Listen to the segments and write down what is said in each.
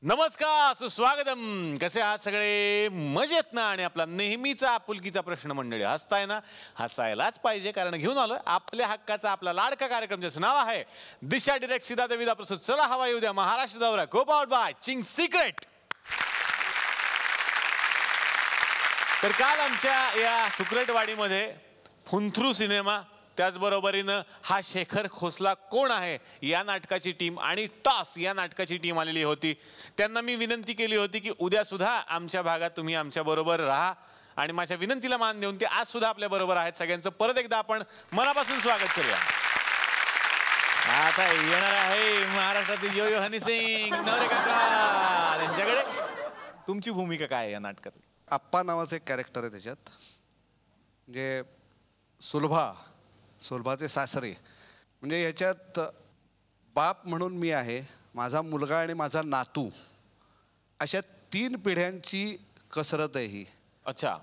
नमस्कार, सुस्वागतम. कसे आहात सगळे? मजेत ना? आणि आपला नेहमीचा आपुलकीचा प्रश्न मंडळी, हसताय ना? हसायलाच पाहिजे, कारण घेऊन आलोय आपल्या हक्काचा आपला लाडका कार्यक्रम, ज्याचं नाव आहे दिशा डिरेक्ट सीधा देविदा प्रस्तुत चला हवा येऊ द्या महाराष्ट्र दौरा, को पावर्ड बाय चिंग्स सिक्रेट. तर काल आमच्या या तुकरटवाडीमध्ये फुंथरू सिनेमा, त्याचबरोबरीनं हा शेखर खोसला कोण आहे या नाटकाची टीम आणि टॉस या नाटकाची टीम आलेली होती. त्यांना मी विनंती केली होती की उद्या सुद्धा आमच्या भागात तुम्ही आमच्या बरोबर राहा, आणि माझ्या विनंतीला मान देऊन ते आज सुद्धा आपल्या बरोबर आहेत. सगळ्यांचं परत एकदा आपण मनापासून स्वागत करूया. आता येणार आहे महाराष्ट्रातील यो यो हनी सिंग नवरे काका. त्यांच्याकडे तुमची भूमिका काय आहे या नाटकात? आप्पा नावाचं एक कॅरेक्टर आहे त्याच्यात, म्हणजे सुलभाचे सासरे. म्हणजे याच्यात बाप म्हणून मी आहे, माझा मुलगा आणि माझा नातू, अशा 3 पिढ्यांची कसरत आहे ही. अच्छा.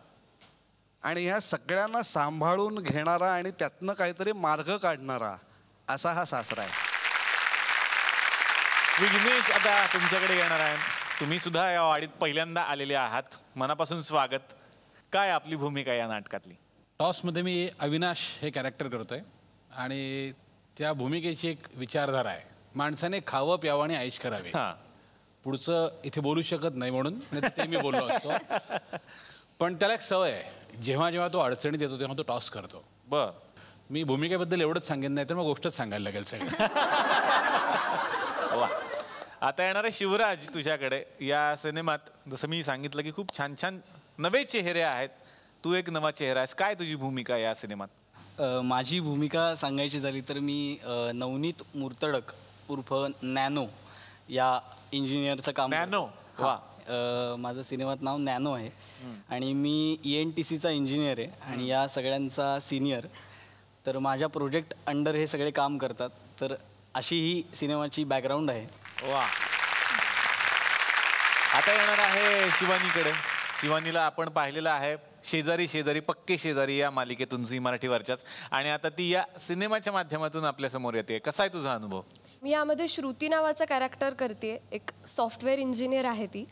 आणि ह्या सगळ्यांना सांभाळून घेणारा आणि त्यातनं काहीतरी मार्ग काढणारा असा हा सासरा आहे. विघ्नेश, आता तुमच्याकडे येणार आहे. तुम्ही सुद्धा या वाडीत पहिल्यांदा आलेले आहात, मनापासून स्वागत. काय आपली भूमिका या नाटकातली? टॉसमध्ये मी अविनाश हे कॅरेक्टर करतोय, आणि त्या भूमिकेची एक विचारधारा आहे, माणसाने खावं प्यावं आणि ऐश करावे. पुढचं इथे बोलू शकत नाही म्हणून ते मी बोललो असतो, पण त्याला एक सवय आहे, जेव्हा जेव्हा तो अडचणीत येतो तेव्हा तो टॉस करतो. बर, मी भूमिकेबद्दल एवढंच सांगेन, नाही तर मग गोष्टच सांगायला लागेल सगळं. वा. आता येणार आहे शिवराज तुझ्याकडे. या सिनेमात जसं मी सांगितलं की खूप छान छान नवे चेहरे आहेत, तू एक नवा चेहरा आहेस. काय तुझी भूमिका या सिनेमात? माझी भूमिका सांगायची झाली तर मी नवनीत मुर्तडक उर्फ नॅनो या इंजिनियरचं काम. नॅनो? वा. माझं सिनेमात नाव नॅनो आहे, आणि मी ENTCचा इंजिनियर आहे आणि या सगळ्यांचा सिनियर. तर माझ्या प्रोजेक्ट अंडर हे सगळे काम करतात. तर अशी ही सिनेमाची बॅकग्राऊंड आहे. वा. आता येणार आहे शिवानीकडे. शिवानीला आपण पाहिलेलं आहे शेजारी शेजारी पक्के शेजारी या मालिकेतून, झी मराठीवरच्याच, आणि आता ती या सिनेमाच्या माध्यमातून आपल्या समोर येते. कसा आहे तुझा अनुभव? मी यामध्ये श्रुती नावाचा कॅरेक्टर करते, एक सॉफ्टवेअर इंजिनियर आहे ती.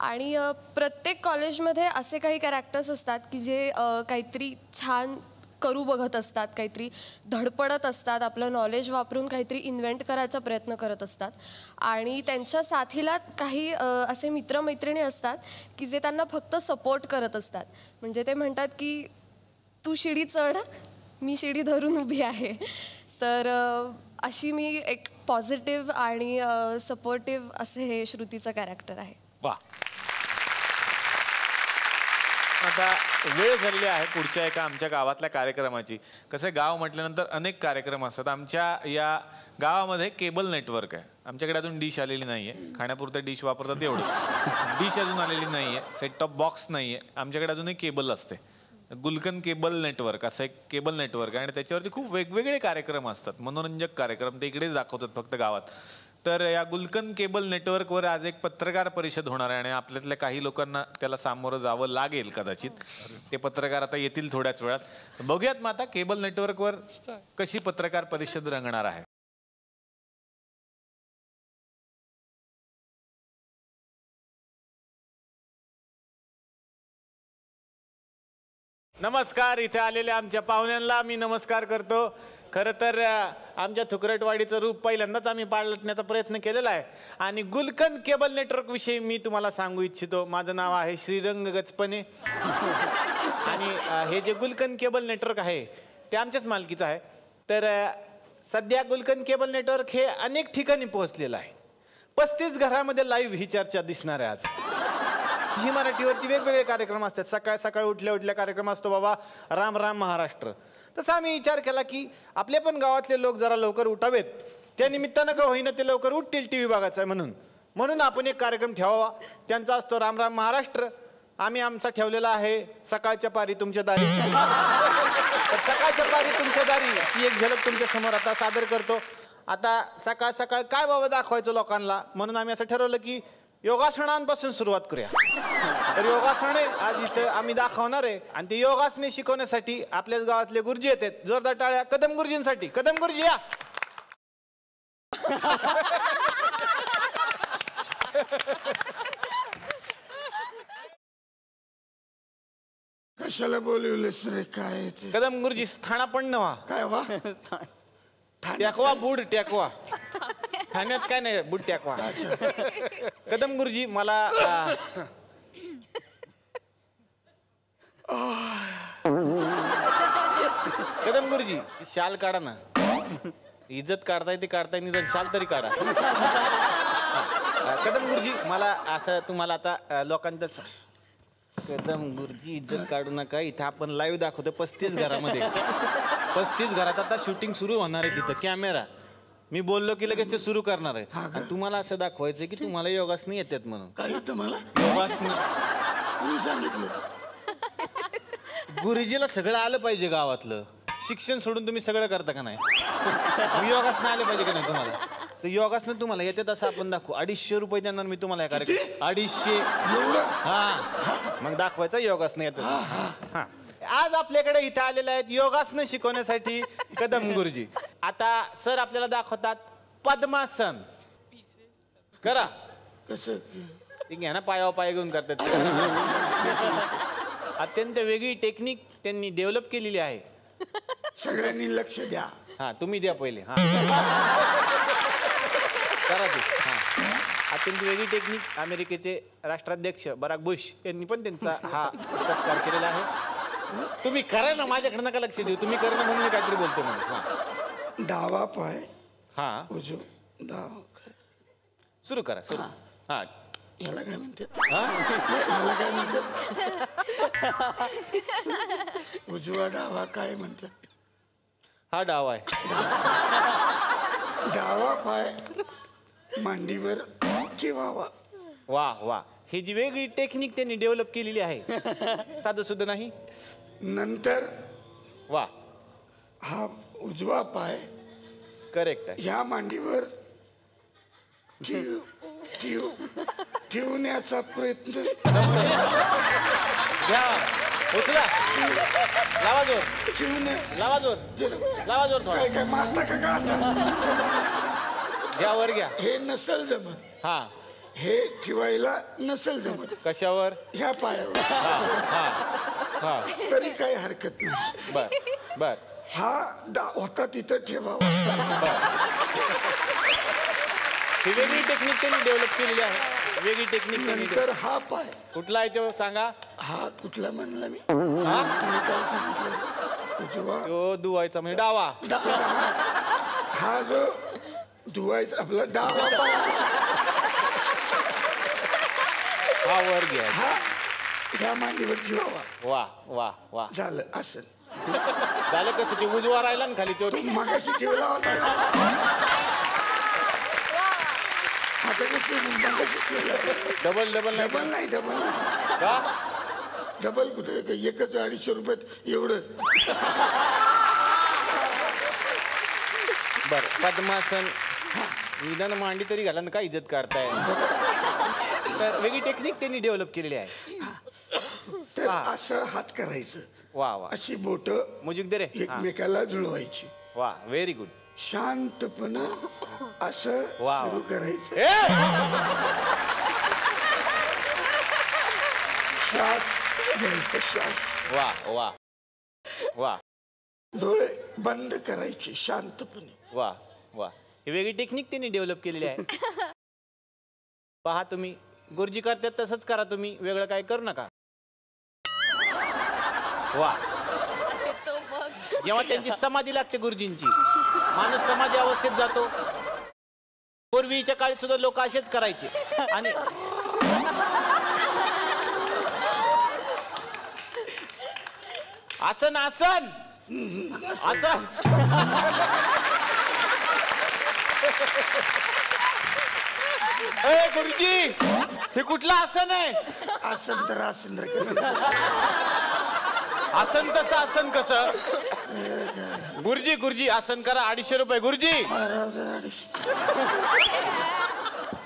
आणि प्रत्येक कॉलेजमध्ये असे काही कॅरेक्टर्स असतात की जे काहीतरी छान करू बघत असतात, काहीतरी धडपडत असतात, आपलं नॉलेज वापरून काहीतरी इन्व्हेंट करायचा प्रयत्न करत असतात. आणि त्यांच्या साथीला काही असे मित्रमैत्रिणी असतात की जे त्यांना फक्त सपोर्ट करत असतात. म्हणजे ते म्हणतात की तू शिडी चढ, मी शिडी धरून उभी आहे. तर अशी मी एक पॉझिटिव्ह आणि सपोर्टिव्ह असे हे श्रुतीचं कॅरेक्टर आहे. वा. आता वेळ झालेली आहे पुढच्या एका आमच्या गावातल्या कार्यक्रमाची. कसं गाव म्हटल्यानंतर अनेक कार्यक्रम असतात. आमच्या या गावामध्ये केबल नेटवर्क आहे. आमच्याकडे अजून डिश आलेली नाही आहे, खाण्यापुरतं डिश वापरतात एवढं. डिश अजून आलेली नाही आहे, सेट टॉप बॉक्स नाही आहे. आमच्याकडे अजूनही केबल असते, गुलकन केबल नेटवर्क असं एक केबल नेटवर्क आहे, आणि त्याच्यावरती खूप वेगवेगळे कार्यक्रम असतात, मनोरंजक कार्यक्रम. ते इकडेच दाखवतात फक्त गावात. तर या गुलकन केबल नेटवर्कवर आज एक पत्रकार परिषद होणार आहे, आणि आपल्यातल्या काही लोकांना त्याला सामोरं जावं लागेल कदाचित. ते पत्रकार आता येतील थोड्याच वेळात. बघूयात मग आता केबल नेटवर्कवर कशी पत्रकार परिषद रंगणार आहे. नमस्कार. इथे आलेल्या आमच्या पाहुण्यांना मी नमस्कार करतो. खरं तर आमच्या थुकरटवाडीचं रूप पहिल्यांदाच आम्ही पालटण्याचा प्रयत्न केलेला आहे, आणि गुलकन केबल नेटवर्क विषयी मी तुम्हाला सांगू इच्छितो. माझं नाव आहे श्रीरंग गचपने, आणि हे जे गुलकन केबल नेटवर्क आहे ते आमच्याच मालकीचं आहे. तर सध्या गुलकन केबल नेटवर्क हे अनेक ठिकाणी पोहोचलेलं आहे. 35 घरामध्ये लाईव्ह ही चर्चा दिसणार आहे आज. झी मराठीवरती वेगवेगळे कार्यक्रम असतात. सकाळ सकाळ उठल्या उठल्या कार्यक्रम असतो बाबा राम राम महाराष्ट्र. तसं आम्ही विचार केला की आपले पण गावातले लोक जरा लवकर उठावेत, त्या निमित्तानं का होईना ते लवकर उठतील टी व्ही बघायचा आहे म्हणून आपण एक कार्यक्रम ठेवावा. त्यांचा असतो राम राम महाराष्ट्र. आम्ही आमचा ठेवलेला आहे सकाळच्या पारी तुमच्या दारी. सकाळच्या पारी तुमच्या दारी ची एक झलक तुमच्या समोर आता सादर करतो. आता सकाळ सकाळ काय बाबा दाखवायचं लोकांना, म्हणून आम्ही असं ठरवलं की योगासनांपासून सुरुवात करूया. तर योगासने आज इथं आम्ही दाखवणार आहे, आणि ते योगासने शिकवण्यासाठी आपल्याच गावातले गुरुजी येतात. जोरदार टाळ्या कदम गुरुजींसाठी. कदम गुरुजी या. कशाला बोलवलेस रे? काय ते? कदम गुरुजी ठाणा पण नवा काय वा? टॅकवा बूड टॅकवा. ठाण्यात काय नाही, बूड टॅकवा. कदम गुरुजी मला कदम गुरुजी शाल काढा ना. इज्जत काढताय ते काढताय, निदान शाल तरी काढा. कदम गुरुजी मला असं तुम्हाला आता लोकांचं कदम गुरुजी इज्जत काढू नका. इथं आपण लाईव्ह दाखवतो 35 घरामध्ये. 35 घरात आता शूटिंग सुरू होणार आहे. तिथं कॅमेरा मी बोललो की लगेच ते सुरू करणार आहे. आणि तुम्हाला असं दाखवायचं की तुम्हाला योगासनं येतात म्हणून. काय तुम्हाला योगासनं तुम्ही सांगितलं? गुरुजीला सगळं आलं पाहिजे गावातलं. शिक्षण सोडून तुम्ही सगळं करता का नाही? योगासनं आले पाहिजे का नाही तुम्हाला? तर योगासनं तुम्हाला याच्यात असं आपण दाखवू. 250 रुपये देणार मी तुम्हाला या कार्यक्रम. 250. हा मग दाखवायचं योगासनं येतं. हा आज आपल्याकडे इथं आलेले आहेत योगासनं शिकवण्यासाठी कदम गुरुजी. आता सर आपल्याला दाखवतात पद्मासन. करा. कसं? ते घ्या ना, पायावर पाय घेऊन करतात. अत्यंत वेगळी टेक्निक त्यांनी डेव्हलप केलेली आहे. सगळ्यांनी लक्ष द्या. हा तुम्ही द्या पहिले. हा करा ते. हा अत्यंत वेगळी टेक्निक. अमेरिकेचे राष्ट्राध्यक्ष बराक बुश यांनी पण त्यांचा हा सत्कार केलेला आहे. तुम्ही करा ना, माझ्याकडे नका लक्ष देऊ. तुम्ही करा ना म्हणून मी काहीतरी बोलतो म्हणून. हा डावा पाय हा उजू डावा काय? सुरू करा. सुरू. हा याला काय म्हणतात? हा याला काय म्हणतात? उजवा डावा काय म्हणतात? हा डाव आहे. डावा पाय मांडीवर ठेवावा. वा वा. ही जी वेगळी टेक्निक त्यांनी डेव्हलप केलेली आहे, साधं सुद्धा नाही. नंतर वा हा उजवा पाय करेक्ट आहे. ह्या मांडीवर ठेवण्याचा प्रयत्न. घ्या उचला. लावा जोर. ठेवणे. लावा जोर. लावा जोर थोडा. काय काय मारता का आता? घ्या वर घ्या. हे नसल जमत. हा हे ठेवायला नसल जमत. कशावर? ह्या पायावर. हा हा तरी काही हरकत नाही. बर बर. हा होता तिथं ठेवावा. ही वेगळी टेक्निक त्यांनी डेव्हलप केलेली आहे. वेगळी टेक्निक त्यांनी. नंतर हा पाय. कुठला आहे तो सांगा. हा कुठला म्हणला मी? हा तुम्ही काय सांगितलं? उजवा. तो धुवायचा म्हणजे डावा. हा जो धुवायचा आपला डावा पाय. हा वर घ्या. हा ह्या मांडीवर ठेवावा. वा वा वा. झालं असं. झालं कसं? ते उजवा राहिला ना खाली तो. मगाशी ठेवला होता. आता कसं मगाशी ठेवला? डबल डबल नाही डबल नाही. डबल नाही. का? डबल कुठे? एकच 250 रुपयात एवढं. बर. पद्मासन. निदान मांडी तरी घाला ना, काय इज्जत काढताय. तर वेगळी टेक्निक त्यांनी डेव्हलप केलेली आहे. तर असं हात करायचं. वा वा. अशी बोट म्युझिक दे रे. एकमेकाला जुळवायची. वा व्हेरी गुड. शांतपणे असं वा. सुरू करायचं. श्वास घ्यायचा. श्वास. वा वा वा. डोळे बंद करायचे शांतपणे. वा वा. ही वेगळी टेक्निक त्यांनी डेव्हलप केलेली आहे. पहा तुम्ही गुरुजी करतात तसंच करा तुम्ही. वेगळं काय करू नका. वा. जेव्हा त्यांची समाधी लागते गुरुजींची, माणूस समाधी अवस्थेत जातो. पूर्वीच्या काळात सुद्धा लोक असेच करायचे. आणि आसन आसन आसन. ए गुरुजी, हे कुठलं आसन आहे? आसन तर आसन रे. कसं आसन तसं आसन कसं? गुरुजी गुरुजी आसन करा. 250 रुपये गुरुजी.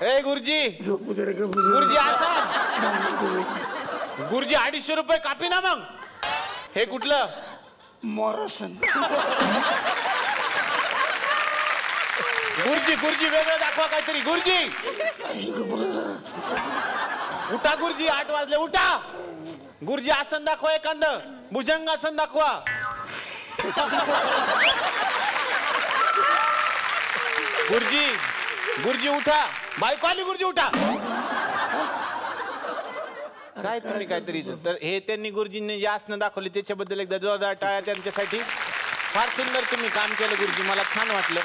ए गुरुजी गुरुजी आसन. गुरुजी 250 रुपये कापी ना मग. हे कुठलं? मोरासन. गुरुजी गुरुजी गुरुजी वेगळं दाखवा काहीतरी. गुरुजी उठा गुरुजी, 8 वाजले, उठा. गुरुजी आसन दाखवा एखादं, भुजंग आसन दाखवा. गुरुजी गुरुजी उठा, बायको आली. गुरुजी उठा. काय तुम्ही काहीतरी. तर हे त्यांनी गुरुजींनी जे आसनं दाखवली त्याच्याबद्दल एकदा जोरदार टाळ्या त्यांच्यासाठी. फार सुंदर तुम्ही काम केलं गुरुजी, मला छान वाटलं.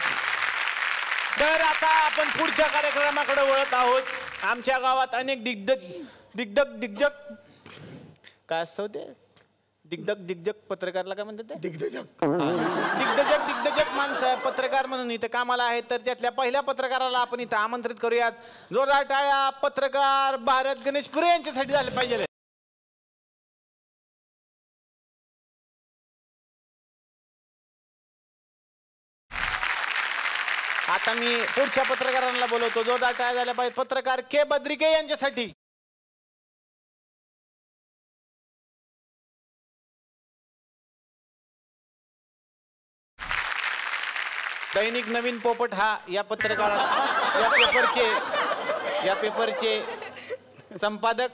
तर आता आपण पुढच्या कार्यक्रमाकडे वळत आहोत. आमच्या गावात अनेक दिग्गज काय असतं ते दिग्गज पत्रकारला काय म्हणतात ते दिग्दर्शक दिग्दर्शक माणसं पत्रकार म्हणून इथं कामाला आहेत. तर त्यातल्या पहिल्या पत्रकाराला आपण इथं आमंत्रित करूयात. जोरदार टाळ्या. पत्रकार भारत गणेश पुरे यांच्यासाठी झाले पाहिजे. आता मी पुढच्या पत्रकारांना बोलवतो. जोरदार टाळ्या झाल्या पाहिजे. पत्रकार के बद्रिके यांच्यासाठी. दैनिक नवीन पोपट हा या पेपरचे संपादक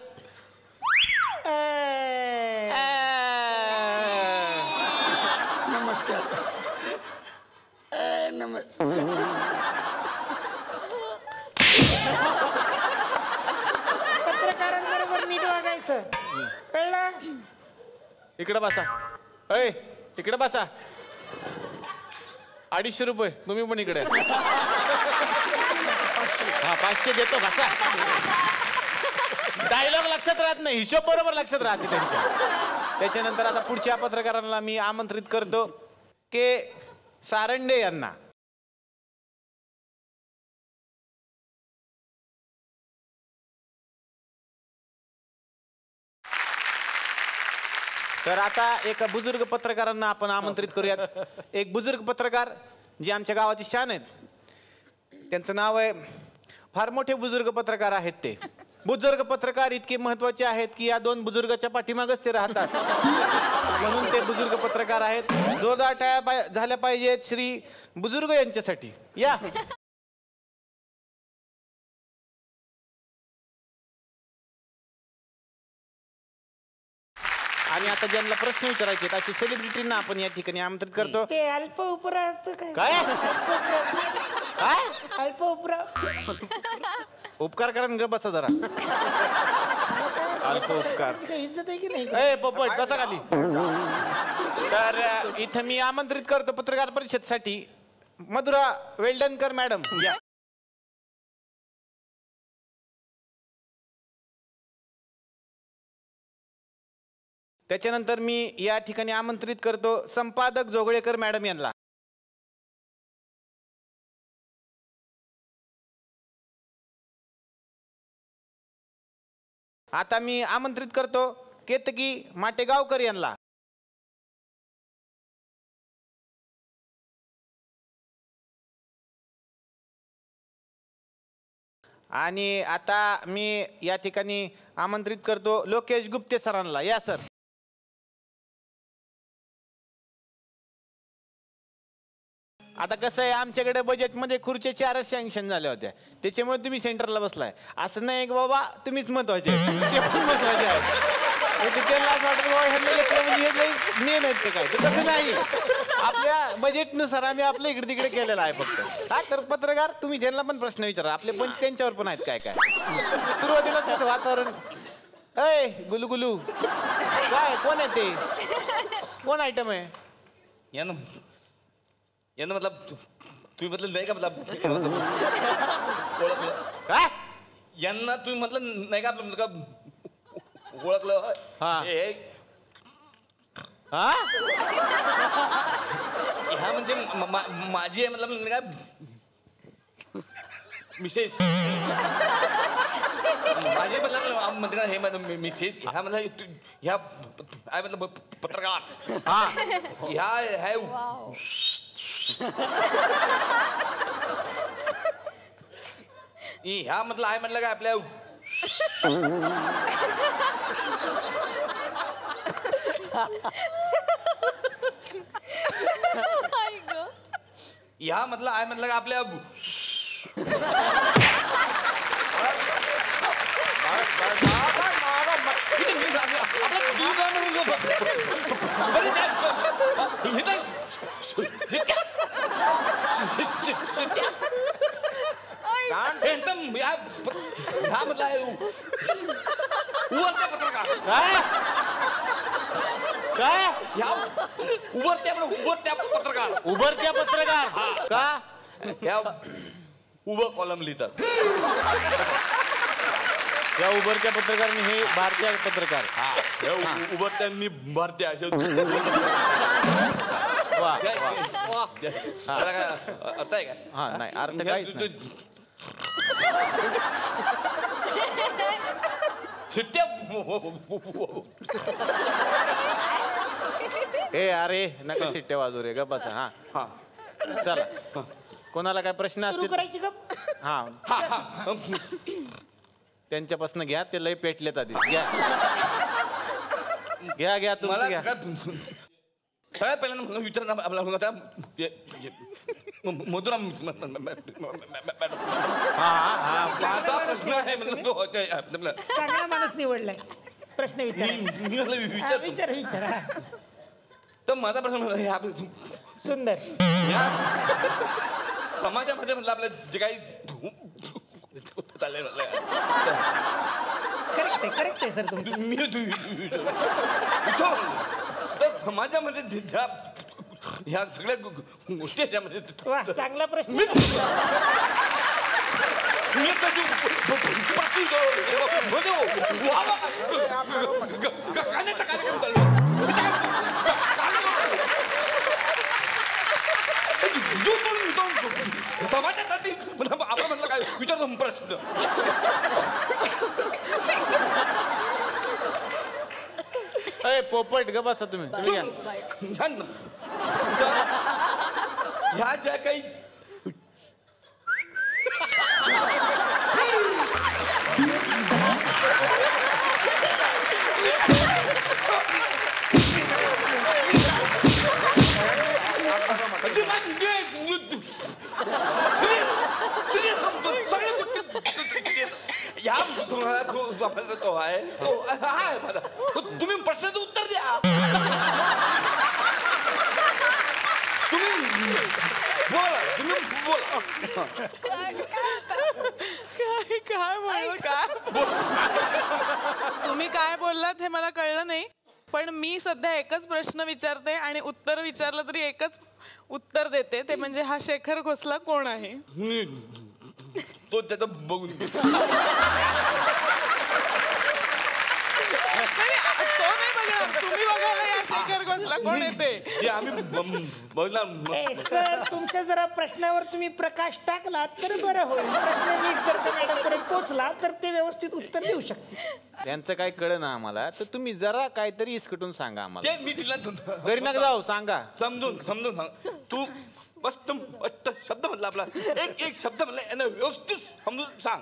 नमस्कार. पत्रकारांबरोबर नीट वागायचं, कळलं? इकडे बसा. अय इकडे बसा. 250 रुपये. तुम्ही पण इकडे. हा 500 देतो. बसा. डायलॉग लक्षात राहत नाही, हिशोब बरोबर लक्षात राहते त्यांच्या. त्याच्यानंतर आता पुढच्या पत्रकारांना मी आमंत्रित करतो के सारंडे यांना. तर आता एका बुजुर्ग पत्रकारांना आपण आमंत्रित करूयात. एक बुजुर्ग पत्रकार जे आमच्या गावाची शान आहेत. त्यांचं नाव आहे, फार मोठे बुजुर्ग पत्रकार आहेत ते. बुजुर्ग पत्रकार इतके महत्वाचे आहेत की या 2 बुजुर्गाच्या पाठीमागच ते राहतात, म्हणून ते बुजुर्ग पत्रकार आहेत. जोरदार टाळ्या झाल्या पाहिजेत श्री बुजुर्ग यांच्यासाठी. या. आणि आता ज्यांना प्रश्न विचारायचे असे सेलिब्रिटींना आपण या ठिकाणी आमंत्रित करतो. ते अल्प उपरा काय काय अल्प उपरा उपकार करा ग बसा जरा. अल्प उपकार. इज्जत आहे की नाही? ए पोपट बसा खाली. तर इथं मी आमंत्रित करतो पत्रकार परिषदेसाठी मधुरा वेल्डनकर मॅडम. या. त्याच्यानंतर मी या ठिकाणी आमंत्रित करतो संपादक जोगळेकर मॅडम यांना. आता मी आमंत्रित करतो केतकी माटेगावकर यांना. आणि आता मी या ठिकाणी आमंत्रित करतो लोकेश गुप्ते सरांना. या सर. आता कसं आहे, आमच्याकडे बजेटमध्ये खुर्च्या 4च सँक्शन झाल्या होत्या, त्याच्यामुळे तुम्ही सेंटरला बसलाय. असं नाही की बाबा तुम्हीच महत्वाचे, ते पण महत्वाचे आहेत. त्याला असं वाटतं बाबा ह्यांना घेतलं म्हणजे हे मेन आहेत का काय, ते तसं नाही. आपल्या बजेटनुसार आम्ही आपल्या इकडे तिकडे केलेलं आहे फक्त. हा तर पत्रकार तुम्ही ज्यांना पण प्रश्न विचारा, आपले पंच त्यांच्यावर पण आहेत काय काय. सुरुवातीला कसं वातावरण. अय गुलुगुलू काय, कोण आहे ते, कोण आयटम आहे? यानं मतलब तुम्ही म्हटलं नाही का, मतलब ओळखलं काय यांना तुम्ही म्हटलं नाही का, आपलं का ओळखलं. हा. हा ह्या म्हणजे माझी आहे, मतलब काय मिसेस माझे मतलब म्हणजे हे मिसेस ह्या मतलब ह्या आहे मतलब पत्रकार. हा ह्या है ह्या म्हटलं आहे म्हटलं काय आपल्या ह्या म्हटलं आहे म्हटलं का आपल्या काय उभरत्या पत्रकार उभरत्या पत्रकार का ह्या उभं कॉलम लिहितात. या उभरत्या पत्रकारांनी हे भारतीय पत्रकार उभरत्यांनी भारतीय अशा वा अर्थ आहे का? हा नाही अर्थ काहीच नाही. सुट्ट्या ए अरे नका शिट्ट्या वाजू रे गप बसा. हा हा चला कोणाला काय प्रश्न सुरू असतील करायची का हा त्यांच्यापासून घ्या ते लय पेटलेत आधी घ्या घ्या घ्या तुमचं मला घ्या. सगळ्यात पहिल्यांदा विचार आपला मधुरा माझा प्रश्न आहे तो चांगला माणूस निवडलाय प्रश्न विचार विचार विचार हा. तर माझा प्रश्न ह्या सुंदर समाजामध्ये म्हटलं आपलं जे काही चाललंय करेक्ट आहे सर तुमचं. तर समाजामध्ये ज्या ह्या सगळ्या गोष्टी आहेत त्यामध्ये वा चांगला प्रश्न. मी त्याची गाण्याचा कार्यक्रम चालू समाजासाठी आपण म्हटलं काय विचारतो प्रश्न. अय पोपट ग बसा तुम्ही तुम्ही घ्या. छान ना. ह्या ज्या काही तो आहे तुम्ही प्रश्नाचं उत्तर द्या. तुम्ही बोला काय म्हणलं काय तुम्ही काय बोललात हे मला कळलं नाही. पण मी सध्या एकच प्रश्न विचारते आणि उत्तर विचारलं तरी एकच उत्तर देते ते म्हणजे हा शेखर घोसला कोण आहे. तो त्याचं बघून तो नाही बघणार तुम्ही बघा ना या शेखर घोसला कोण येते. आम्ही बघणार. सर तुमच्या जरा प्रश्नावर तुम्ही प्रकाश टाकलात तर बरं होईल. प्रश्न नीट जर का मॅडमपर्यंत पोहोचला तर ते व्यवस्थित उत्तर देऊ शकते. त्यांचं काय कळलं ना आम्हाला तर तुम्ही जरा काहीतरी इसकटून सांगा आम्हाला. ते मी तिला घरी नका जाऊ सांगा समजून सांग. तू मस्त शब्द म्हटला आपला एक शब्द म्हटला यांना व्यवस्थित समजून सांग.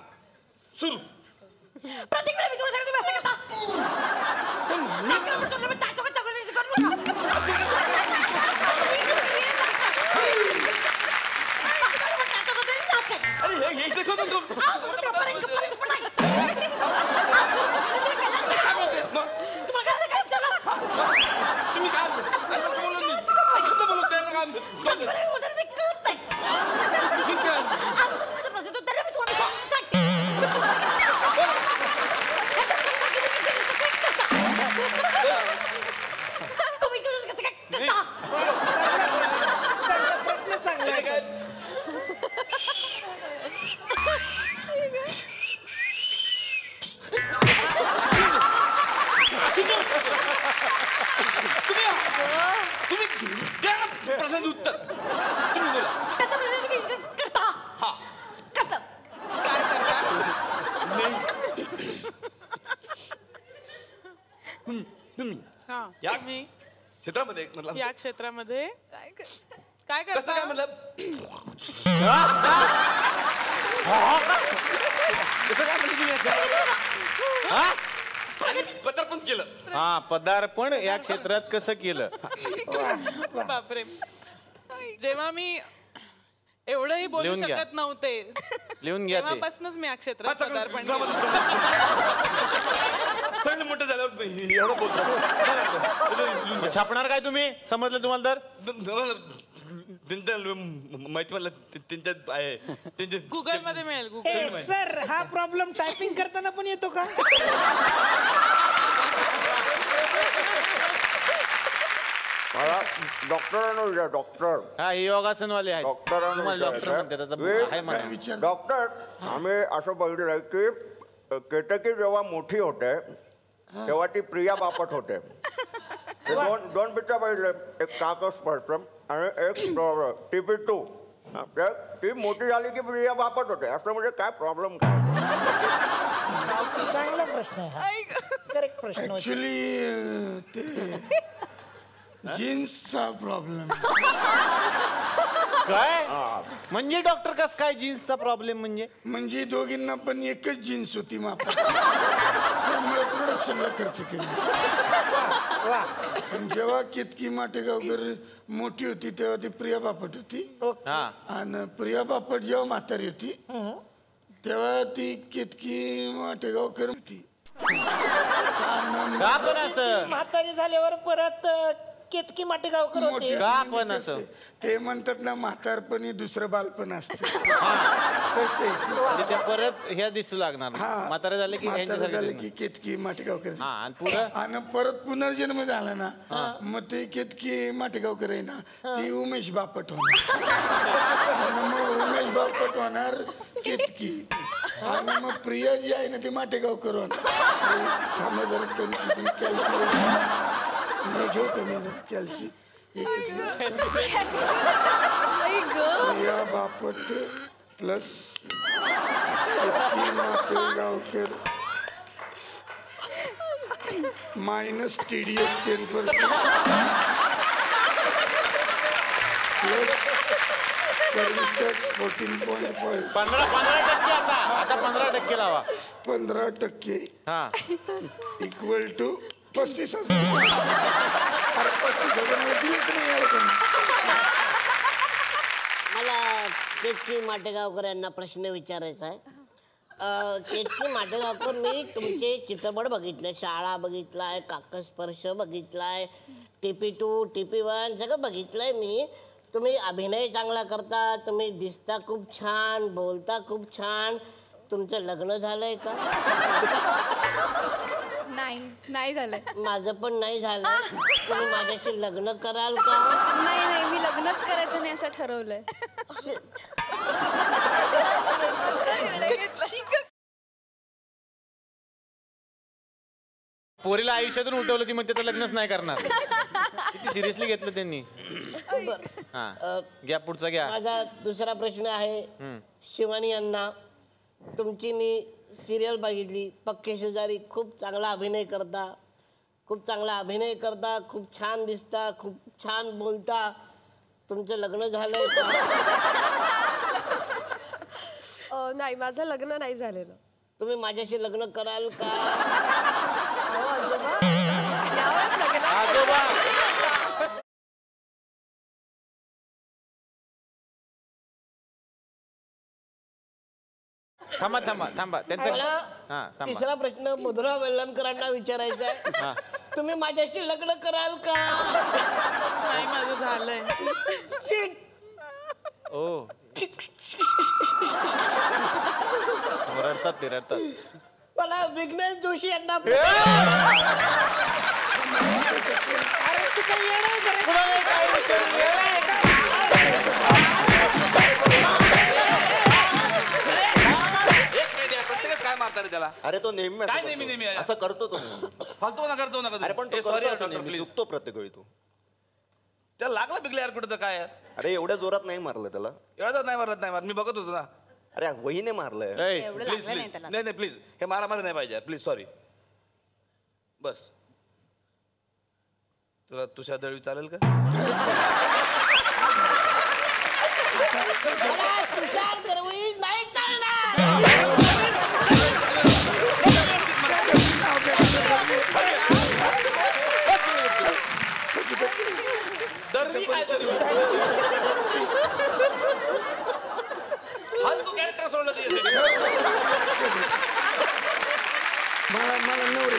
सुरू. प्रत्येक वेळी मी तुला सांगतो व्यवस्था करता. क्षेत्रामध्ये मतलब या क्षेत्रामध्ये काय कसं काय करता. मतलब पदार्पण केलं. हा पदार्पण या क्षेत्रात कसं केलं. बापरे. जेव्हा मी एवढंही बोलू लिहून घ्या. शकत नव्हते. लिहून घ्या ते. तेव्हापासूनच मी या क्षेत्रात पदार्पण केलं. थंड मोठं झाल्यावर एवढं बोलतो. छापणार काय तुम्ही? समजलं तुम्हाला तर? माहिती मला त्यांच्यात आहे त्यांच्या गुगल मध्ये मिळेल. गुगल सर हा प्रॉब्लेम टायपिंग करताना पण येतो का? मला डॉक्टरांना डॉक्टर हा हे योगासनवाले आहेत. डॉक्टरांना तुम्हाला डॉक्टर म्हणतात आता आहे म्हणा. डॉक्टर आम्ही असं बघितलंय की केतकी जेव्हा मोठी होते तेव्हा ती प्रिया बापट होते. ते दोन पिक्चर बघितले, एक काकस्पर्श आणि एक TP2. ती मोठी झाली की प्रिया बापट होते. असं म्हणजे काय प्रॉब्लेम काय? चांगला प्रश्न आहे हा. करेक्ट प्रश्न. ऍक्च्युली ते जीन्सचा प्रॉब्लेम. काय म्हणजे डॉक्टर कस काय जीन्सचा प्रॉब्लेम म्हणजे दोघींना पण एकच जीन्स होती मापा, त्यामुळे प्रोडक्शनला खर्च केला. पण जेव्हा केतकी माटेगावकर मोठी होती तेव्हा ती प्रिया बापट होती. आणि प्रिया बापट जेव्हा म्हातारी होती तेव्हा ती केतकी माटेगावकर होती. का पण असं? म्हातारी झाल्यावर परत केतकी माटेगावकर होते. का पण असं? ते म्हणतात ना म्हातारपणी दुसरं बालपण असतं तसे त्या परत ह्या दिसू लागणार. म्हातारे झाले की झाले की केतकी माटेगावकर. आणि परत पुनर्जन्म झाला ना मग ते केतकी माटेगावकर आहे ना ती उमेश बापट होणार. मग उमेश बापट होणार केतकी. आणि मग प्रिया जी आहे ना ती माटेगावकर होणार. थांबा जरा कॅल्क्युलेशन घेऊ कमी जरा कॅल्सी. Priya Bapat plus Mategaonkar minus TDS 10% plus service tax 14.5. 15% आता 15% लावा. 15% इक्वल टू 35,000. अरे 35,000 दिलेच नाही यार कोणी. मला केतकी माटेगावकर यांना प्रश्न विचारायचा आहे. केतकी माटेगावकर, मी तुमचे चित्रपट बघितले, शाळा बघितलाय, काकस्पर्श बघितलाय, TP2 TP1 सगळं बघितलंय मी. तुम्ही अभिनय चांगला करता, तुम्ही दिसता खूप छान, बोलता खूप छान. तुमचं लग्न झालंय का? नाही झालंय. माझं पण नाही झालं. तुम्ही माझ्याशी लग्न कराल का? नाही मी लग्नच करायचं नाही असं ठरवलंय. पोरीला आयुष्यातून उठवलं ती म्हणते तर लग्नच नाही करणार. किती सिरियसली घेतलं त्यांनी. हा घ्या पुढचा घ्या. माझा दुसरा प्रश्न आहे शिवानी यांना. तुमची मी सिरियल बघितली पक्के शेजारी. खूप चांगला अभिनय करता, खूप चांगला अभिनय करता, खूप छान दिसता, खूप छान बोलता. तुमचं लग्न झालंय का? नाही, माझं लग्न नाही झालेलं. तुम्ही माझ्याशी लग्न कराल का? थांबा थांबा थांबा. त्यांचा तिसरा प्रश्न मधुरा वेल्लणकरांना विचारायचा आहे. तुम्ही माझ्याशी लग्न कराल का? नाही, माझं झालंय. ओ रडतात ते रडतात. मला विघ्नेश जोशी यांना काय मारता रे त्याला? अरे तो नेहमी काय नेहमी असं करतो तो. फालतू ना करतो ना. अरे पण सॉरी चुकतो प्रत्येक वेळी तो. त्याला लागला बिगला यार कुठं काय? अरे एवढ्या जोरात नाही मारलं त्याला. एवढ्याच नाही मारत. मी बघत होतो ना. अरे वहीने मारलंय. प्लीज नाही प्लीज हे मारामारी नाही पाहिजे प्लीज. सॉरी. बस तुला तुषार दळवी चालेल का? तुषार दळवी नाही चालणार.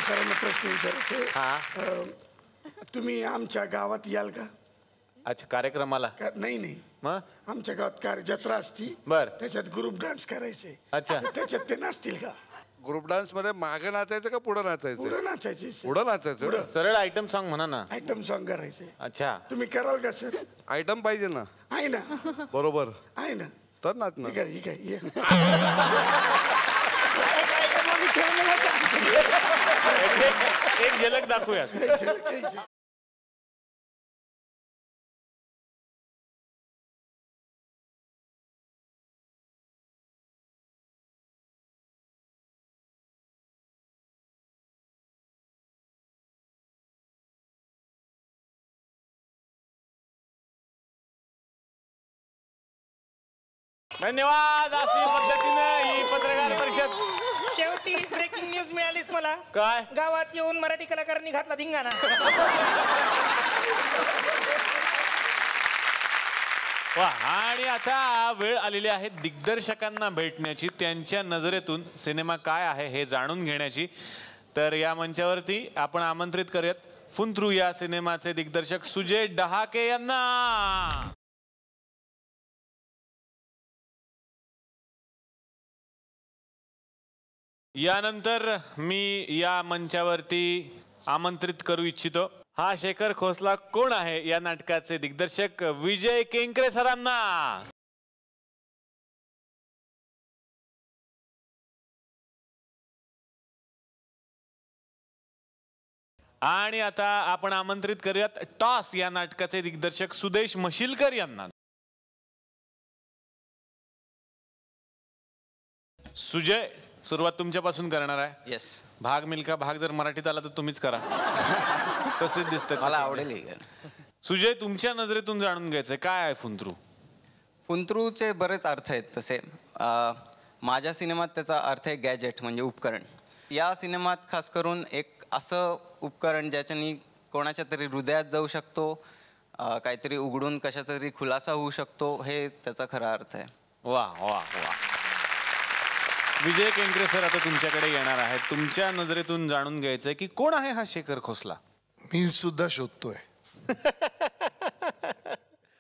सरांना प्रश्न विचारायचे. तुम्ही आमच्या गावात याल का? अच्छा, कार्यक्रमाला? नाही मग आमच्या गावात जत्रा असती, बर, त्याच्यात ग्रुप डान्स करायचे. अच्छा, त्याच्यात ते नाचतील का? ग्रुप डान्स मध्ये मागे नाचायचं का पुढे नाचायचं? पुढे नाचायचे. पुढे नाचायचं. सरळ आयटम सॉन्ग म्हणा ना. आयटम सॉन्ग करायचे. अच्छा, तुम्ही कराल का सर? आयटम पाहिजे ना. आहे ना. बरोबर आहे ना. तर नाचणार. ठीक आहे. एक झलक दाखवूयात. धन्यवाद. अशी पद्धतीनं ही पत्रकार परिषद. शेवटी ब्रेकिंग न्यूज मिळालीच मला. काय? गावात येऊन मराठी कलाकारांनी घातला धिंगाणा. वा. आणि आता वेळ आलेली आहे दिग्दर्शकांना भेटण्याची, त्यांच्या नजरेतून सिनेमा काय आहे हे जाणून घेण्याची. तर या मंचावरती आपण आमंत्रित करूयात फुंत्रू या सिनेमाचे दिग्दर्शक सुजय डहाके यांना. यानंतर मी या मंचावरती आमंत्रित करू इच्छितो हा शेखर खोसला कोण आहे या नाटकाचे दिग्दर्शक विजय केंकरे सरांना. आणि आता आपण आमंत्रित करूयात टॉस या नाटकाचे दिग्दर्शक सुदेश मशिलकर यांना. सुजय, सुरुवात तुमच्यापासून करणार आहे. येस. भाग मिल्खा भाग जर मराठीत आला तर तुम्हीच करा. तसेच दिसतं. मला आवडेल. सुजय, तुमच्या नजरेतून जाणून घ्यायचंय काय आहे फुंत्रू. फुंत्रूचे बरेच अर्थ आहेत तसे. माझ्या सिनेमात त्याचा अर्थ आहे गॅजेट म्हणजे उपकरण. या सिनेमात खास करून एक असं उपकरण ज्याच्यानी कोणाच्या तरी हृदयात जाऊ शकतो, काहीतरी उघडून कशा तरी खुलासा होऊ शकतो, हे त्याचा खरा अर्थ आहे. वा वा वा. विजय केंकरे सर आता तुमच्याकडे येणार आहेत. तुमच्या नजरेतून जाणून घ्यायचंय की कोण आहे हा शेखर खोसला. मी सुद्धा शोधतोय.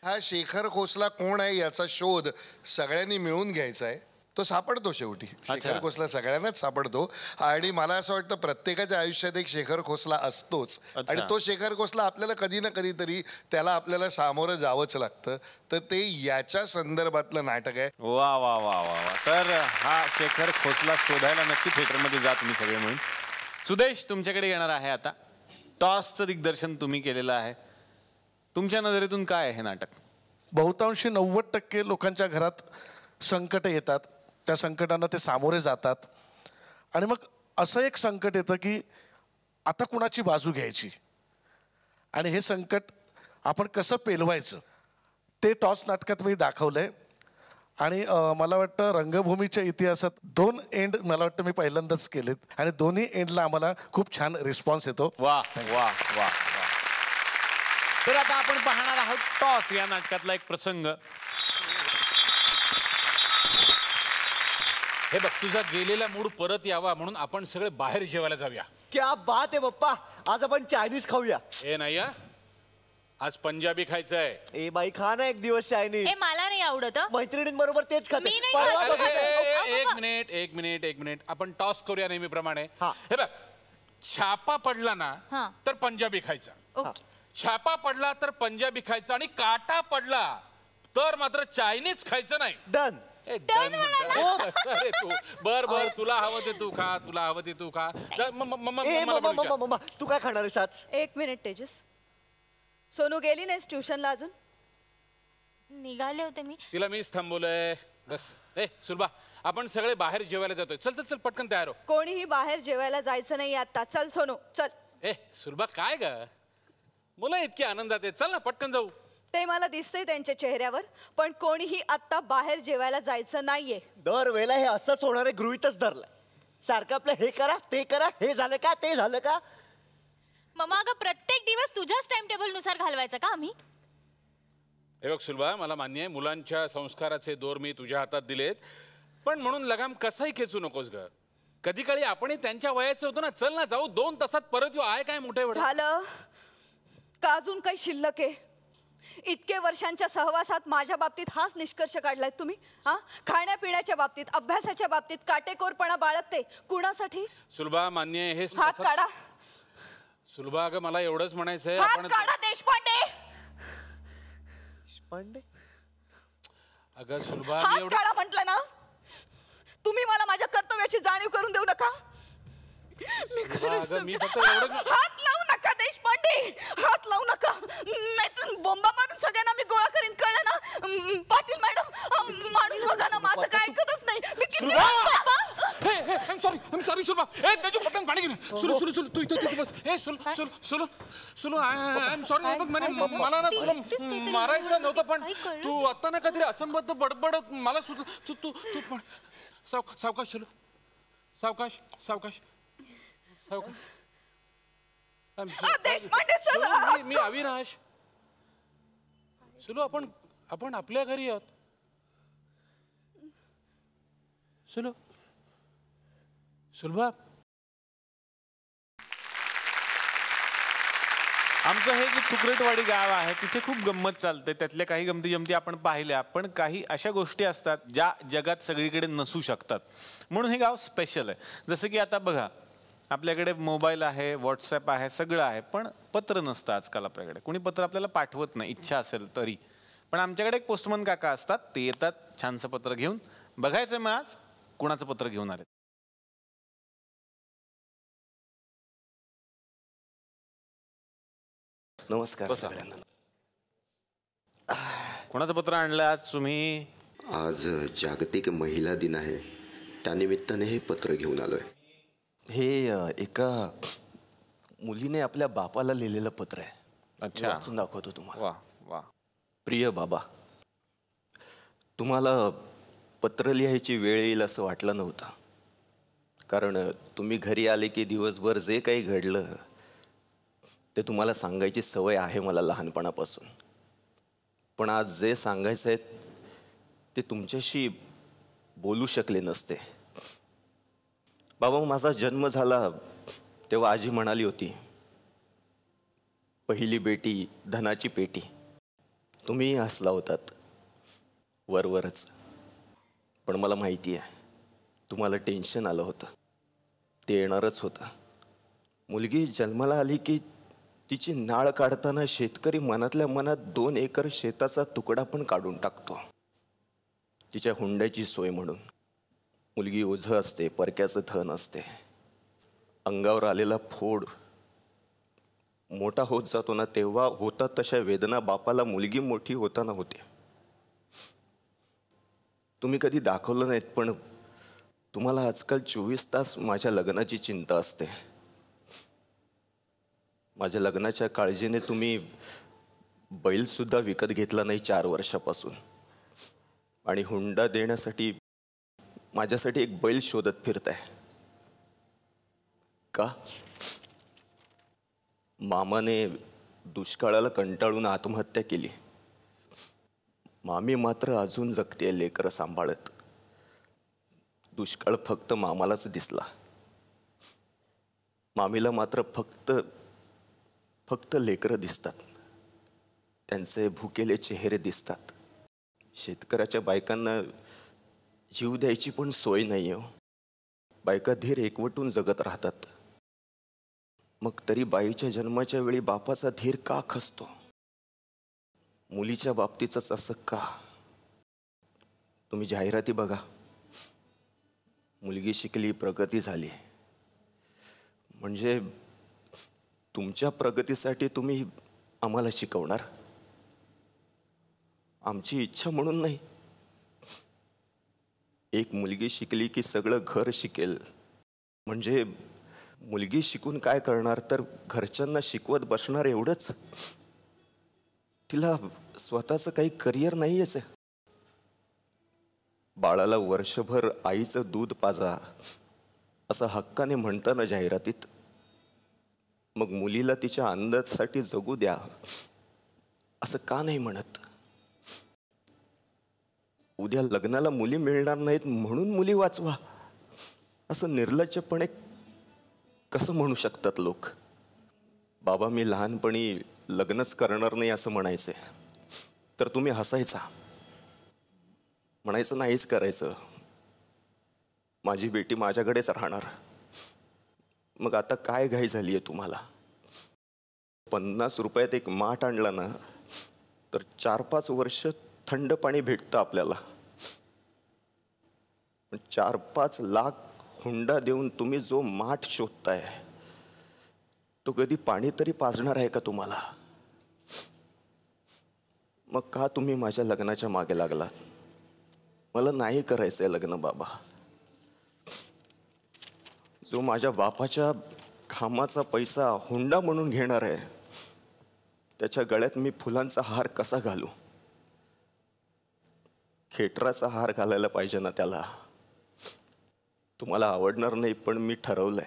हा शेखर खोसला कोण आहे याचा शोध सगळ्यांनी मिळून घ्यायचा आहे. तो सापडतो शेवटी. शेखर खोसला सगळ्यांनाच सापडतो. आणि मला असं वाटतं प्रत्येकाच्या आयुष्यात एक शेखर खोसला असतोच. आणि तो शेखर खोसला आपल्याला कधी ना कधीतरी त्याला आपल्याला सामोरं जावंच लागतं. तर ते याच्या संदर्भातलं नाटक आहे. वा वा वा वा वा. तर हा शेखर खोसला शोधायला नक्की थिएटरमध्ये जा तुम्ही सगळे म्हणून. सुदेश, तुमच्याकडे येणार आहे आता. टॉसचं दिग्दर्शन तुम्ही केलेलं आहे. तुमच्या नजरेतून काय आहे हे नाटक. बहुतांशी 90% लोकांच्या घरात संकट येतात. त्या संकटांना ते सामोरे जातात. आणि मग असं एक संकट येतं की आता कुणाची बाजू घ्यायची आणि हे संकट आपण कसं पेलवायचं ते टॉस नाटकात मी दाखवलंय. आणि मला वाटतं रंगभूमीच्या इतिहासात 2 एंड मला वाटतं मी पहिल्यांदाच केलेत आणि दोन्ही एंडला आम्हाला खूप छान रिस्पॉन्स येतो. वा वा वा. तर आता आपण पाहणार आहोत टॉस या नाटकातला एक प्रसंग. हे बघ, तुझा गेलेला मूड परत यावा म्हणून आपण सगळे बाहेर जेवायला जाऊया. क्या बात आहे पप्पा, आज आपण चायनीज खाऊया. ए नाही, आज पंजाबी खायचंय. ए बाई, खा ना एक दिवस चायनीज. मला नाही आवडत. मैत्रिणींबरोबर तेच खाते. एक मिनिट आपण टॉस करूया नेहमीप्रमाणे. हे बघ, छापा पडला ना तर पंजाबी खायचा, छापा पडला तर पंजाबी खायचा आणि काटा पडला तर मात्र चायनीज खायचं नाही. डन. तू बर तुला हवं ते तू खा, तुला हवं ते तू खा. तू काय खाणार आहेस आज? 1 मिनिट तेजस, सोनू गेली नाहीस ट्युशनला अजून? निघाले होते मी. तिला मीच थांबवलंय. बस. ए सुलभा, आपण सगळे बाहेर जेवायला जातोय. चल चल चल, पटकन तयार हो. कोणीही बाहेर जेवायला जायचं नाही आता. चल सोनू चल. ए सुलभा, काय ग, मुलं इतकी आनंदात आहेत. चल ना, पटकन जाऊ. ते मला दिसतंय त्यांच्या चेहऱ्यावर, पण कोणीही आता बाहेर जेवायला जायचं नाहीये. दरवेळेला हे असंच होणार आहे, गृहीतच धरलंय. सारखं आपलं हे करा ते करा, हे झालं का ते झालं का. मम्मा, अगं प्रत्येक दिवस तुझ्याच टाइम टेबल नुसार घालवायचा का आम्ही? हे बघ सुलभा, मला मान्य आहे मुलांच्या संस्काराचे दोर मी तुझ्या हातात दिलेत, पण म्हणून लगाम कसाही खेचू नकोस ग. कधी काळी आपणही त्यांच्या वयाचं होतो ना. चल ना जाऊ, 2 तासात परत येऊ. आहे काय मोठे झालं का अजून काही शिल्लक आहे? इतके वर्षांच्या सहवासात माझ्या बाबतीत हाच निष्कर्ष काढलाय तुम्ही? हा, खाण्यापिण्याच्या बाबतीत, अभ्यासाच्या बाबतीत काटेकोरपणा बाळगते. कुणासाठी? सुलभा, मान्य आहे हे. हात काढा. सुलभा, अगं मला एवढंच म्हणायचंय. हात काढा देशपांडे. देशपांडे? अगं सुलभा, हात काढा म्हटलं ना. तुम्ही मला माझ्या कर्तव्याची जाणीव करून देऊ नका. मी खरंच हात लावू नका देशपांडे. हात लावू नका, नाहीतर बोंबा मारून सगळ्यांना मी गोळा करीन. कळलं ना? पाटील मॅडम, माणूस बघा ना, माझं काय ऐकतच नाही. मी किती सॉरी सुलभा. ए त्याच्या पटकन पाणी घेऊन. सुलू सुलू सुलू, तू इथं बस. ए Sulu Sulu Sulu Sulu, I am sorry. मला ना तुला मारायचं नव्हतं, पण तू आता ना काहीतरी असंबद्ध बडबड मला तू तू तू पण सावकाश सुलू, सावकाश सावकाश सावकाश. मी अविनाश. सुलू, आपण आपल्या घरी आहोत. सुलू, सुलभा. आमचं हे जे तुकरेटवाडी गाव आहे तिथे खूप गंमत चालते. त्यातल्या काही गमती जमती आपण पाहिल्या, पण काही अशा गोष्टी असतात ज्या जगात सगळीकडे नसू शकतात. म्हणून हे गाव स्पेशल आहे. जसं की आता बघा, आपल्याकडे मोबाईल आहे, व्हॉट्सॲप आहे, सगळं आहे, पण पत्र नसतं आजकाल आपल्याकडे. कोणी पत्र आपल्याला पाठवत नाही, इच्छा असेल तरी. पण आमच्याकडे एक पोस्टमन काका असतात, ते येतात छानसं पत्र घेऊन. बघायचं मग आज कुणाचं पत्र घेऊन आले. नमस्कार सगळ्यांना. कोणाचं पत्र आणलं आज तुम्ही? आज जागतिक महिला दिन आहे, त्यानिमित्ताने हे पत्र घेऊन आलोय. हे एका मुलीने आपल्या बापाला लिहिलेलं पत्र आहे. अच्छा, वाचून दाखवतो तुम्हाला. वा वा. प्रिय बाबा, तुम्हाला पत्र लिहायची वेळ येईल असं वाटलं नव्हतं, कारण तुम्ही घरी आले की दिवसभर जे काही घडलं ते तुम्हाला सांगायची सवय आहे मला लहानपणापासून. पण आज जे सांगायचं आहे ते तुमच्याशी बोलू शकले नसते. बाबा, माझा जन्म झाला तेव्हा आजी म्हणाली होती, पहिली बेटी धनाची पेटी. तुम्हीही हसला होतात वरवरच. पण मला माहिती आहे तुम्हाला टेन्शन आलं होतं. ते येणारच होतं. मुलगी जन्माला आली की तिची नाळ काढताना शेतकरी मनातल्या मनात 2 एकर शेताचा तुकडा पण काढून टाकतो, तिच्या हुंड्याची सोय म्हणून. मुलगी ओझं असते, परक्याचं थन असते. अंगावर आलेला फोड मोठा होत जातो ना, तेव्हा होतात तशा वेदना बापाला मुलगी मोठी होताना होते. तुम्ही कधी दाखवलं नाहीत, पण तुम्हाला आजकाल 24 तास माझ्या लग्नाची चिंता असते. माझ्या लग्नाच्या काळजीने तुम्ही बैलसुद्धा विकत घेतला नाही 4 वर्षापासून. आणि हुंडा देण्यासाठी माझ्यासाठी एक बैल शोधत फिरताय का? मामाने दुष्काळाला कंटाळून आत्महत्या केली. मामी मात्र अजून जगते लेकरं सांभाळत. दुष्काळ फक्त मामालाच दिसला. मामीला मात्र फक्त लेकरं दिसतात, त्यांचे भुकेले चेहरे दिसतात. शेतकऱ्याच्या बायकांना जीव द्यायची पण सोय नाही हो. बायका धीर एकवटून जगत राहतात. मग तरी बाईच्या जन्माच्या वेळी बापाचा धीर का खचतो? मुलीच्या बाबतीतच असं का? तुम्ही जाहिराती बघा. मुलगी शिकली, प्रगती झाली. म्हणजे तुमच्या प्रगतीसाठी तुम्ही आम्हाला शिकवणार? आमची इच्छा म्हणून नाही. एक मुलगी शिकली की सगळं घर शिकेल. म्हणजे मुलगी शिकून काय करणार, तर घरच्यांना शिकवत बसणार एवढंच. तिला स्वतःचं काही करिअर नाहीच. बाळाला वर्षभर आईचं दूध पाजा असं हक्काने म्हणताना जाहिरातीत. मग मुलीला तिच्या आनंदासाठी जगू द्या असं का नाही म्हणत? उद्या लग्नाला मुली मिळणार नाहीत म्हणून मुली वाचवा. असं निर्लज्जपणे कसं म्हणू शकतात लोक? बाबा मी लहानपणी लग्नच करणार नाही असं म्हणायचे, तर तुम्ही हसायचा, म्हणायचं नाहीच करायचं, माझी बेटी माझ्याकडेच राहणार. मग आता काय घाई झाली आहे तुम्हाला? 50 रुपयात एक माठ आणला ना तर 4-5 वर्ष थंड पाणी भेटतं आपल्याला. 4-5 लाख हुंडा देऊन तुम्ही जो माठ शोधताय तो कधी पाणी तरी पाजणार आहे का तुम्हाला? मग का तुम्ही माझ्या लग्नाच्या मागे लागलात? मला नाही करायचंय लग्न बाबा. जो माझ्या बापाच्या खामाचा पैसा हुंडा म्हणून घेणार आहे त्याच्या गळ्यात मी फुलांचा हार कसा घालू? खेटराचा हार घालायला पाहिजे ना त्याला. तुम्हाला आवडणार नाही पण मी ठरवलंय,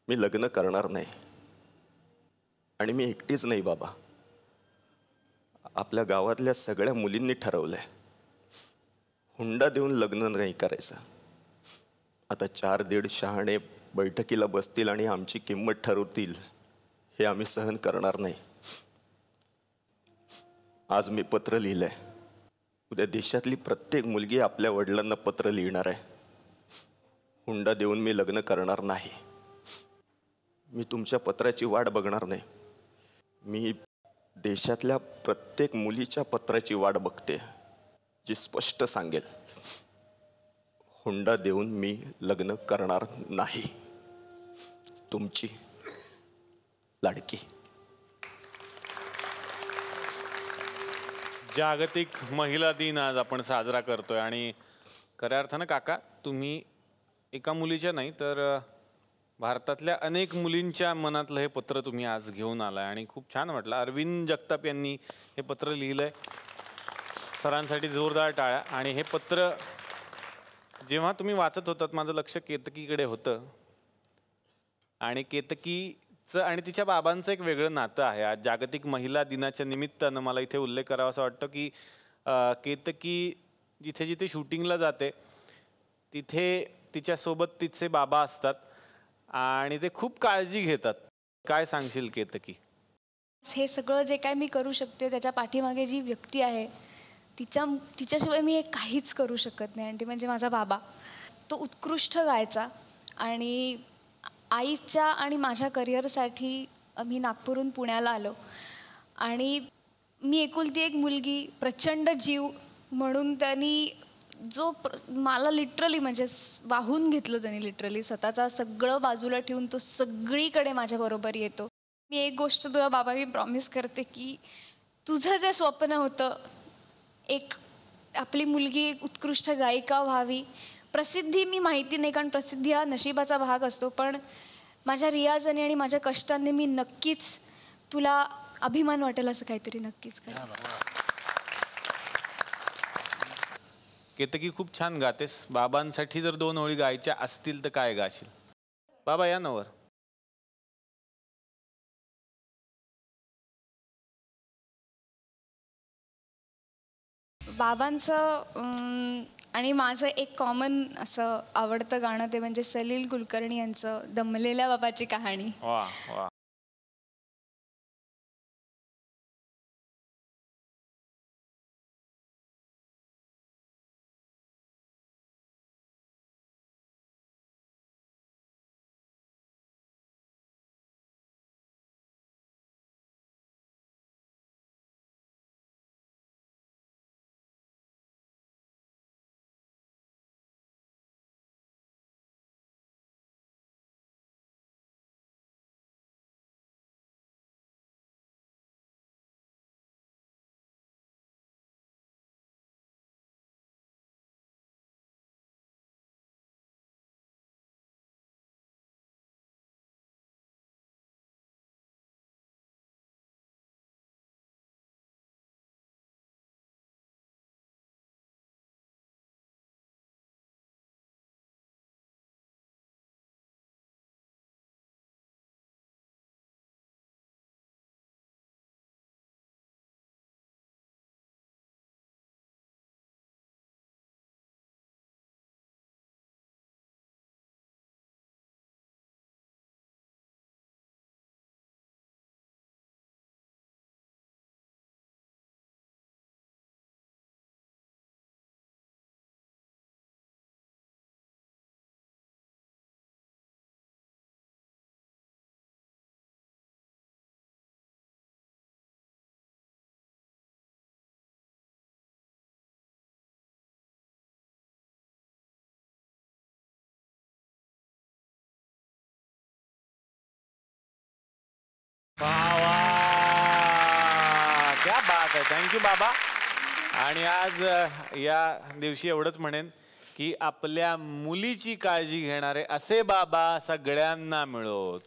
मी लग्न करणार नाही. आणि मी एकटीच नाही बाबा, आपल्या गावातल्या सगळ्या मुलींनी ठरवलंय हुंडा देऊन लग्न नाही करायचं. आता 4-1.5 शहाणे बैठकीला बसतील आणि आमची किंमत ठरवतील, हे आम्ही सहन करणार नाही. आज मी पत्र लिहिलंय, उद्या देशातली प्रत्येक मुलगी आपल्या वडिलांना पत्र लिहिणार आहे. हुंडा देऊन मी लग्न करणार नाही. मी तुमच्या पत्राची वाट बघणार नाही, मी देशातल्या प्रत्येक मुलीच्या पत्राची वाट बघते जी स्पष्ट सांगेल हुंडा देऊन मी लग्न करणार नाही. तुमची लाडकी. जागतिक महिला दिन आज आपण साजरा करतोय आणि खऱ्या अर्थानं काका तुम्ही एका मुलीच्या नाही तर भारतातल्या अनेक मुलींच्या मनातलं हे पत्र तुम्ही आज घेऊन आलाय आणि खूप छान वाटलं. अरविंद जगताप यांनी हे पत्र लिहिलंय, सरांसाठी जोरदार टाळ्या. आणि हे पत्र जेव्हा तुम्ही वाचत होतात माझं लक्ष केतकीकडे होतं आणि केतकीचं आणि तिच्या बाबांचं एक वेगळं नातं आहे. आज जागतिक महिला दिनाच्या निमित्तानं मला इथे उल्लेख करावा असं वाटतं की केतकी जिथे जिथे शूटिंगला जाते तिथे तिच्यासोबत तिचे बाबा असतात आणि ते खूप काळजी घेतात. काय सांगशील केतकी? हे सगळं जे काय मी करू शकते त्याच्या पाठीमागे जी व्यक्ती आहे तिच्याशिवाय मी हे काहीच करू शकत नाही आणि ती म्हणजे माझा बाबा. तो उत्कृष्ट गायचा आणि आईच्या आणि माझ्या करिअरसाठी आम्ही नागपूरहून पुण्याला आलो आणि मी एकुलती एक मुलगी, प्रचंड जीव म्हणून त्यांनी मला लिटरली म्हणजे वाहून घेतलं. त्यांनी लिटरली स्वतःचा सगळं बाजूला ठेवून तो सगळीकडे माझ्याबरोबर येतो. मी एक गोष्ट तुला बाबा मी प्रॉमिस करते की तुझं जे स्वप्न होतं एक आपली मुलगी एक उत्कृष्ट गायिका व्हावी, प्रसिद्धी मी माहिती नाही कारण प्रसिद्धी हा नशिबाचा भाग असतो, पण माझ्या रियाजाने आणि माझ्या कष्टाने मी नक्कीच तुला अभिमान वाटेल असं काहीतरी नक्कीच करेन. केतकी खूप छान गातेस. बाबांसाठी जर 2 ओळी गायच्या असतील तर काय गाशील? बाबा या नवर. बाबांचं आणि माझं एक कॉमन असं आवडतं गाणं ते म्हणजे सलील कुलकर्णी यांचं दमलेल्या बाबाची कहाणी. वा वा. थँक्यू बाबा. आणि आज या दिवशी एवढंच म्हणेन की आपल्या मुलीची काळजी घेणारे असे बाबा सगळ्यांना मिळोत.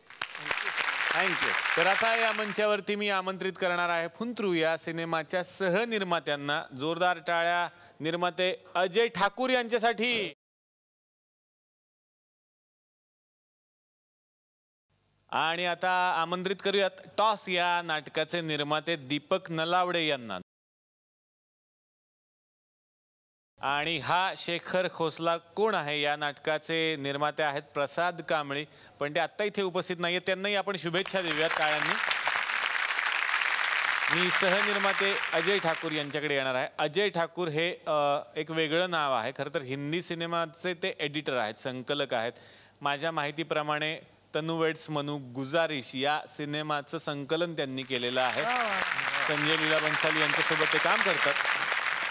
थँक्यू. तर आता या मंचावरती मी आमंत्रित करणार आहे फुंत्रू या सिनेमाच्या सहनिर्मात्यांना. जोरदार टाळ्या निर्माते अजय ठाकूर यांच्यासाठी. आणि आता आमंत्रित करूयात टॉस या नाटकाचे निर्माते दीपक नलावडे यांना. आणि हा शेखर खोसला कोण आहे या नाटकाचे निर्माते आहेत प्रसाद कांबळी, पण ते आत्ता इथे उपस्थित नाहीये. त्यांनाही आपण शुभेच्छा देऊयात टाळ्यांनी. मी सहनिर्माते अजय ठाकूर यांच्याकडे येणार आहे. अजय ठाकूर हे एक वेगळं नाव आहे. खरं तर हिंदी सिनेमाचे ते एडिटर आहेत, संकलक आहेत. माझ्या माहितीप्रमाणे तनु वेड्स मनू गुजारिश या सिनेमाचं संकलन त्यांनी केलेलं आहे. संजय लीला बन्साली यांच्यासोबत ते काम करतात.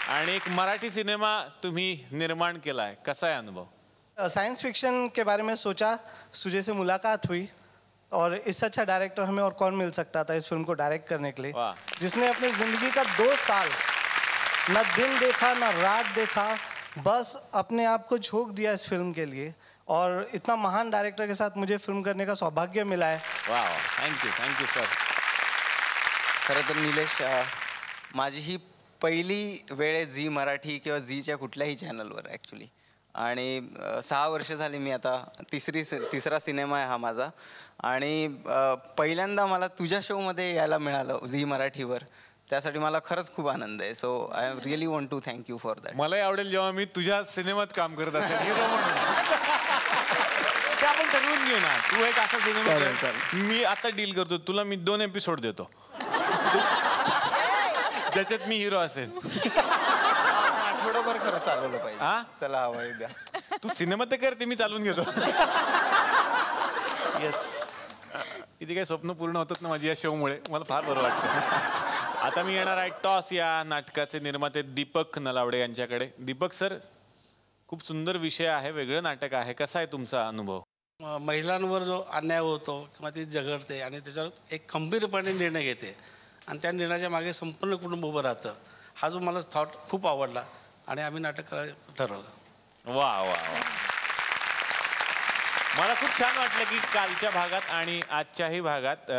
आणि एक मराठी सिनेमा तुम्ही निर्माण केला है, कैसा है अनुभव? साइंस फिक्शन के बारे में सोचा, सुजय से मुलाकात हुई और इससे अच्छा डायरेक्टर हमें और कौन मिल सकता था इस फिल्म को डायरेक्ट करने के लिए, जिसने अपनी ज़िंदगी का 2 साल न दिन देखा न रात देखा, बस अपने आप को झोंक दिया इस फिल्म के लिए. और इतना महान डायरेक्टर के साथ मुझे फिल्म करने का सौभाग्य मिला है. वाह, थँक्यू सर. खरं तर निलेश, माझी ही पहिली वेळ आहे झी मराठी किंवा झीच्या कुठल्याही चॅनलवर ॲक्च्युली. आणि 6 वर्ष झाली मी आता तिसरा सिनेमा आहे हा माझा. आणि पहिल्यांदा मला तुझ्या शोमध्ये यायला मिळालं झी मराठीवर, त्यासाठी मला खरंच खूप आनंद आहे. So I am really want to thank you for that. मला आवडेल जेव्हा मी तुझ्या सिनेमात काम करत असेल हिरो म्हणून. ते आपण ठरवून घेऊ ना. तू एक असा सिनेमा, मी आता डील करतो, तुला मी 2 एपिसोड देतो त्याच्यात मी हिरो असेल. आठवडाभर खरं चालवलं पाहिजे. चला हवा उद्या. तू सिनेमात ते करते, मी चालवून घेतो. येस, किती काही स्वप्न पूर्ण होतात ना माझी या शोमुळे, मला फार बरं वाटतं. आता मी येणार आहे टॉस या नाटकाचे निर्माते दीपक नलावडे यांच्याकडे. दीपक सर, खूप सुंदर विषय आहे, वेगळं नाटक आहे, कसा आहे तुमचा अनुभव? महिलांवर जो अन्याय होतो किंवा ती झगडते आणि त्याच्यावर एक खंबीरपणे निर्णय घेते आणि त्या निर्णयाच्या मागे संपूर्ण कुटुंब उभं राहतं, हा जो मला थॉट खूप आवडला आणि आम्ही नाटक करायचं ठरवलं. वा वा वा. मला खूप छान वाटलं की कालच्या भागात आणि आजच्याही भागात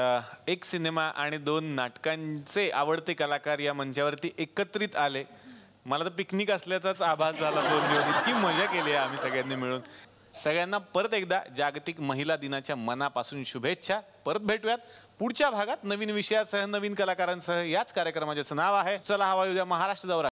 एक सिनेमा आणि 2 नाटकांचे आवडते कलाकार या मंचावरती एकत्रित आले. मला तर पिकनिक असल्याचाच आभास झाला. 2 दिवस इतकी मजा केली आहे आम्ही सगळ्यांनी मिळून. सगळ्यांना परत एकदा जागतिक महिला दिनाच्या मनापासून शुभेच्छा. परत भेटूयात पुढच्या भागात नवीन विषयासह, नवीन कलाकारांसह. याच कार्यक्रमाचं नाव आहे चला हवा उद्या महाराष्ट्र दौरा.